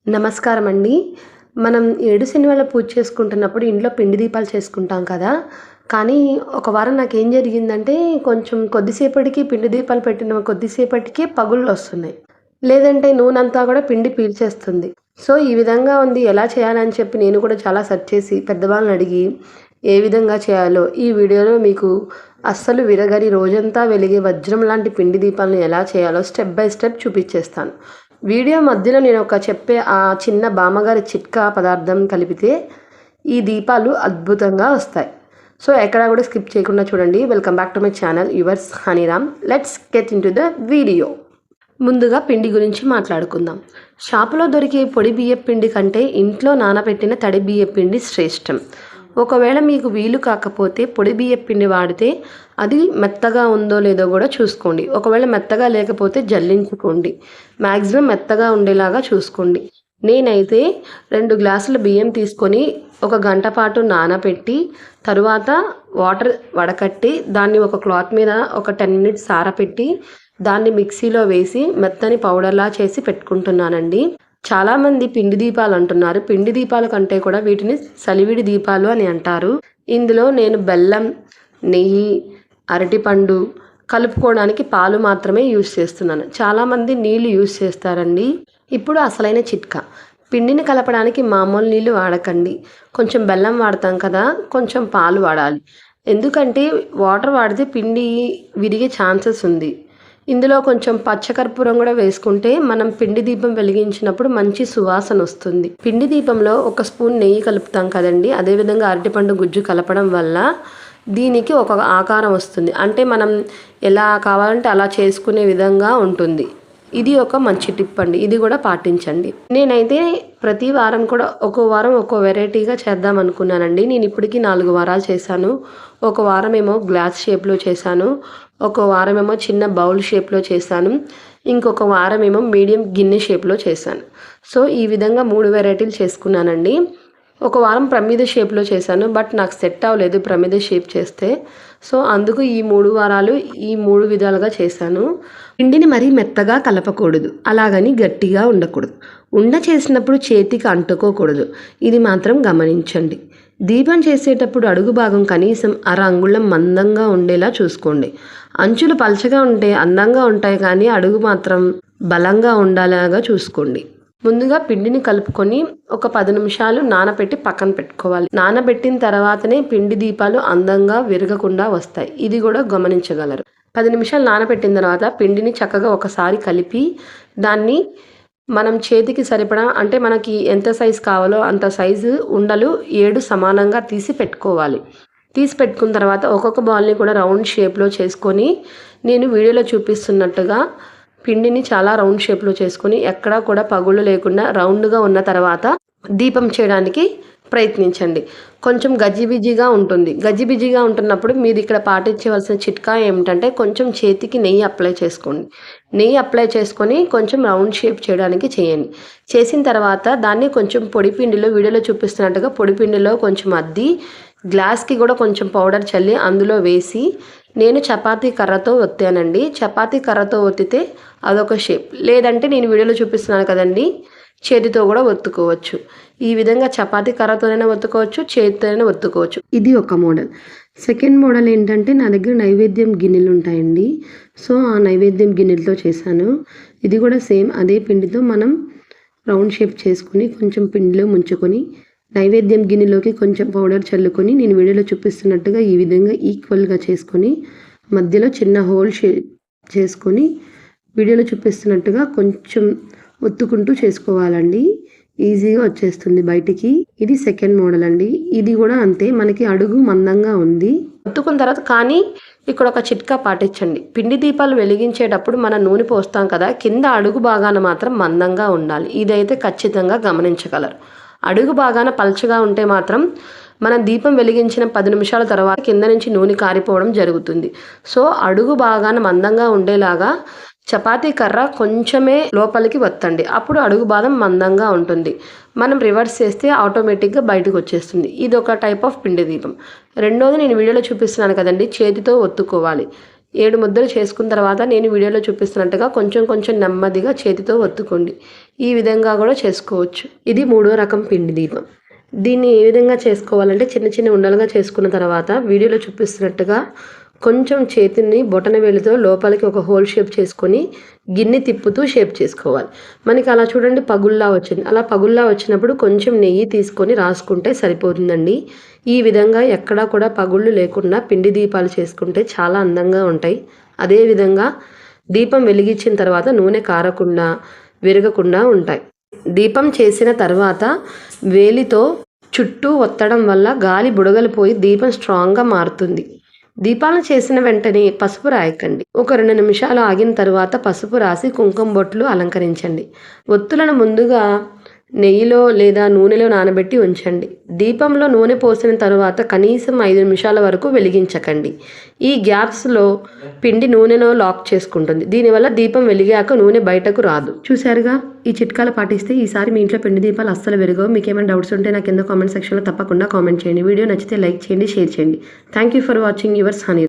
నమస్కారం అండి. మనం ఏడు శనివాళ పూజ చేసుకుంటున్నప్పుడు ఇంట్లో పిండి దీపాలు చేసుకుంటాం కదా! కానీ ఒక వారం నాకేం జరిగిందంటే కొంచెం కొద్దిసేపటికి పిండి దీపాలు పెట్టిన కొద్దిసేపటికే పగుళ్ళొస్తున్నాయి. లేదంటే నూనంతా గూడా పిండి పీల్చేస్తుంది. సో, ఈ విధంగా ఉంది ఎలా చేయాలని చెప్పి నేను కూడా చాలా సెర్చ్ చేసి పెద్దవాళ్ళని అడిగి ఏ విధంగా చేయాలో ఈ వీడియోలో మీకు అస్సలు విరగని రోజంతా వెలిగే వజ్రం లాంటి పిండి దీపాలను ఎలా చేయాలో స్టెప్ బై స్టెప్ చూపిచ్చేస్తాను. వీడియో మధ్యలో నేను చెప్పే ఆ చిన్న బామ్మగారి చిట్కా పదార్థం కలిపితే ఈ దీపాలు అద్భుతంగా వస్తాయి. సో ఎక్కడా కూడా స్కిప్ చేయకుండా చూడండి. Welcome back to my channel yours Honeyram. Let's get into the video. ముందుగా పిండి గురించి మాట్లాడుకుందాం. షాపులో దొరికే పొడి బియ్యం పిండి కంటే ఇంట్లో నానబెట్టిన తడి బియ్యం పిండి శ్రేష్టం. ఒకవేళ మీకు వీలు కాకపోతే పొడి బియ్యం పిండి వాడితే అది మెత్తగా ఉందో లేదో కూడా చూసుకోండి. ఒకవేళ మెత్తగా లేకపోతే జల్లించుకోండి. మ్యాక్సిమం మెత్తగా ఉండేలాగా చూసుకోండి. నేనైతే 2 గ్లాసుల బియ్యం తీసుకొని 1 గంట పాటు నానబెట్టి తరువాత వాటర్ వడకట్టి దాన్ని ఒక క్లాత్ మీద ఒక 10 మినిట్స్ ఆరబెట్టి దాన్ని మిక్సీలో వేసి మెత్తని పౌడర్లా చేసి పెట్టుకుంటున్నానండి. చాలామంది పిండి దీపాలు అంటున్నారు. పిండి దీపాల కంటే కూడా వీటిని సలివిడి దీపాలు అని అంటారు. ఇందులో నేను బెల్లం, నెయ్యి, అరటిపండు కలుపుకోవడానికి పాలు మాత్రమే యూజ్ చేస్తున్నాను. చాలామంది నీళ్లు యూజ్ చేస్తారండి. ఇప్పుడు అసలైన చిట్కా. పిండిని కలపడానికి మామూలు నీళ్ళు వాడకండి. కొంచెం బెల్లం వాడతాం కదా, కొంచెం పాలు వాడాలి. ఎందుకంటే వాటర్ వాడితే పిండి విరిగే ఛాన్సెస్ ఉంది. ఇందులో కొంచెం పచ్చకర్పూరం కూడా వేసుకుంటే మనం పిండి దీపం వెలిగించినప్పుడు మంచి సువాసన వస్తుంది. పిండి దీపంలో 1 స్పూన్ నెయ్యి కలుపుతాం కదండి, అదేవిధంగా అరటిపండు గుజ్జు కలపడం వల్ల దీనికి ఒక ఆకారం వస్తుంది. అంటే మనం ఎలా కావాలంటే అలా చేసుకునే విధంగా ఉంటుంది. ఇది ఒక మంచి టిప్ అండి. ఇది కూడా పాటించండి. నేనైతే ప్రతి వారం కూడా ఒక్కో వారం ఒక్కో వెరైటీగా చేద్దాం అనుకున్నానండి. నేను ఇప్పటికీ 4 వారాలు చేశాను. ఒక వారం ఏమో గ్లాస్ షేప్లో చేశాను, ఒక వారం ఏమో చిన్న బౌల్ షేప్లో చేశాను, ఇంకొక వారం ఏమో మీడియం గిన్నె షేప్లో చేశాను. సో ఈ విధంగా 3 వెరైటీలు చేసుకున్నానండి. ఒక వారం ప్రమిద షేప్లో చేశాను, బట్ నాకు సెట్ అవ్వలేదు ప్రమిద షేప్ చేస్తే. సో అందుకు ఈ 3 వారాలు ఈ 3 విధాలుగా చేశాను. పిండిని మరీ మెత్తగా కలపకూడదు, అలాగని గట్టిగా ఉండకూడదు. ఉండ చేసినప్పుడు చేతికి అంటుకోకూడదు. ఇది మాత్రం గమనించండి. దీపం చేసేటప్పుడు అడుగు భాగం కనీసం 1/2 అంగుళం మందంగా ఉండేలా చూసుకోండి. అంచులు పలచగా ఉంటే అందంగా ఉంటాయి, కానీ అడుగు మాత్రం బలంగా ఉండేలాగా చూసుకోండి. ముందుగా పిండిని కలుపుకొని ఒక 10 నిమిషాలు నానబెట్టి పక్కన పెట్టుకోవాలి. నానబెట్టిన తర్వాతనే పిండి దీపాలు అందంగా విరగకుండా వస్తాయి. ఇది కూడా గమనించగలరు. 10 నిమిషాలు నానబెట్టిన తర్వాత పిండిని చక్కగా ఒకసారి కలిపి దాన్ని మనం చేతికి సరిపడా, అంటే మనకి ఎంత సైజు కావాలో అంత సైజు ఉండలు 7 సమానంగా తీసి పెట్టుకోవాలి. తీసి పెట్టుకున్న తర్వాత ఒక్కొక్క బాల్ని కూడా రౌండ్ షేప్లో చేసుకొని నేను వీడియోలో చూపిస్తున్నట్టుగా పిండిని చాలా రౌండ్ షేప్లో చేసుకొని ఎక్కడా కూడా పగుళ్ళు లేకుండా రౌండ్గా ఉన్న తర్వాత దీపం చేయడానికి ప్రయత్నించండి. కొంచెం గజిబిజిగా ఉంటుంది. గజిబిజిగా ఉంటున్నప్పుడు మీరు ఇక్కడ పాటించవలసిన చిట్కా ఏమిటంటే కొంచెం చేతికి నెయ్యి అప్లై చేసుకోండి. నెయ్యి అప్లై చేసుకొని కొంచెం రౌండ్ షేప్ చేయడానికి చేయండి. చేసిన తర్వాత దాన్ని కొంచెం పొడిపిండిలో వీడియోలో చూపిస్తున్నట్టుగా పొడిపిండిలో కొంచెం అద్ది గ్లాస్కి కూడా కొంచెం పౌడర్ చల్లి అందులో వేసి నేను చపాతీ కర్రతో ఒత్తానండి. చపాతీ కర్రతో ఒత్తితే అదొక షేప్. లేదంటే నేను వీడియోలో చూపిస్తున్నాను కదండి, చేతితో కూడా ఒత్తుకోవచ్చు. ఈ విధంగా చపాతీ కర్రతోనైనా ఒత్తుకోవచ్చు, చేతితోనైనా ఒత్తుకోవచ్చు. ఇది ఒక మోడల్. సెకండ్ మోడల్ ఏంటంటే నా దగ్గర నైవేద్యం గిన్నెలు ఉంటాయండి. సో ఆ నైవేద్యం గిన్నెలతో చేశాను. ఇది కూడా సేమ్ అదే పిండితో మనం రౌండ్ షేప్ చేసుకుని కొంచెం పిండిలో ముంచుకొని నైవేద్యం గిన్నెలోకి కొంచెం పౌడర్ చల్లుకొని నేను వీడియోలో చూపిస్తున్నట్టుగా ఈ విధంగా ఈక్వల్గా చేసుకొని మధ్యలో చిన్న హోల్ చేసుకొని వీడియోలో చూపిస్తున్నట్టుగా కొంచెం ఒత్తుకుంటూ చేసుకోవాలండి. ఈజీగా వచ్చేస్తుంది బయటికి. ఇది సెకండ్ మోడల్ అండి. ఇది కూడా అంతే, మనకి అడుగు మందంగా ఉంది. ఒత్తుకున్న తర్వాత కానీ ఇక్కడ ఒక చిట్కా పాటించండి. పిండి దీపాలు వెలిగించేటప్పుడు మనం నూనె పోస్తాం కదా, కింద అడుగు భాగాన మాత్రం మందంగా ఉండాలి. ఇదైతే ఖచ్చితంగా గమనించగలరు. అడుగు భాగాన పల్చగా ఉంటే మాత్రం మనం దీపం వెలిగించిన 10 నిమిషాల తర్వాత కింద నుంచి నూనె కారిపోవడం జరుగుతుంది. సో అడుగు భాగాన మందంగా ఉండేలాగా చపాతీ కర్ర కొంచెమే లోపలికి వత్తండి. అప్పుడు అడుగు భాగం మందంగా ఉంటుంది. మనం రివర్స్ చేస్తే ఆటోమేటిక్గా బయటకు వచ్చేస్తుంది. ఇది ఒక టైప్ ఆఫ్ పిండి దీపం. రెండోది నేను వీడియోలో చూపిస్తున్నాను కదండి, చేతితో ఒత్తుకోవాలి. 7 ముద్దలు చేసుకున్న తర్వాత నేను వీడియోలో చూపిస్తున్నట్టుగా కొంచెం కొంచెం నెమ్మదిగా చేతితో ఒత్తుకోండి. ఈ విధంగా కూడా చేసుకోవచ్చు. ఇది 3వ రకం పిండి దీపం. దీన్ని ఏ విధంగా చేసుకోవాలంటే చిన్న చిన్న ఉండలుగా చేసుకున్న తర్వాత వీడియోలో చూపిస్తున్నట్టుగా కొంచెం చేతిని బొటనవేలుతో లోపలికి ఒక హోల్ షేప్ చేసుకొని గిన్నె తిప్పుతూ షేప్ చేసుకోవాలి. మనకి అలా చూడండి పగుల్లా వచ్చింది. అలా పగుల్లా వచ్చినప్పుడు కొంచెం నెయ్యి తీసుకొని రాసుకుంటే సరిపోతుందండి. ఈ విధంగా ఎక్కడా కూడా పగుళ్ళు లేకుండా పిండి దీపాలు చేసుకుంటే చాలా అందంగా ఉంటాయి. అదేవిధంగా దీపం వెలిగించిన తర్వాత నూనె కారకుండా విరగకుండా ఉంటాయి. దీపం చేసిన తర్వాత వేలితో చుట్టూ ఒత్తడం వల్ల గాలి బుడగలు పోయి దీపం స్ట్రాంగ్గా మారుతుంది. దీపాలను చేసిన వెంటనే పసుపు రాయకండి. ఒక 2 నిమిషాలు ఆగిన తర్వాత పసుపు రాసి కుంకుమ బొట్లు అలంకరించండి. ఒత్తులను ముందుగా నెయ్యిలో లేదా నూనెలో నానబెట్టి ఉంచండి. దీపంలో నూనె పోసిన తర్వాత కనీసం 5 నిమిషాల వరకు వెలిగించకండి. ఈ గ్యాప్స్లో పిండి నూనెలో లాక్ చేసుకుంటుంది. దీనివల్ల దీపం వెలిగాక నూనె బయటకు రాదు. చూశారుగా, ఈ చిట్కాలు పాటిస్తే ఈసారి మీ ఇంట్లో పిండి దీపాలు అస్సలు వెరగవు. మీకు ఏమైనా డౌట్స్ ఉంటే నా కింద కామెంట్ సెక్షన్లో తప్పకుండా కామెంట్ చేయండి. వీడియో నచ్చితే లైక్ చేయండి, షేర్ చేయండి. Thank you for watching yours honey.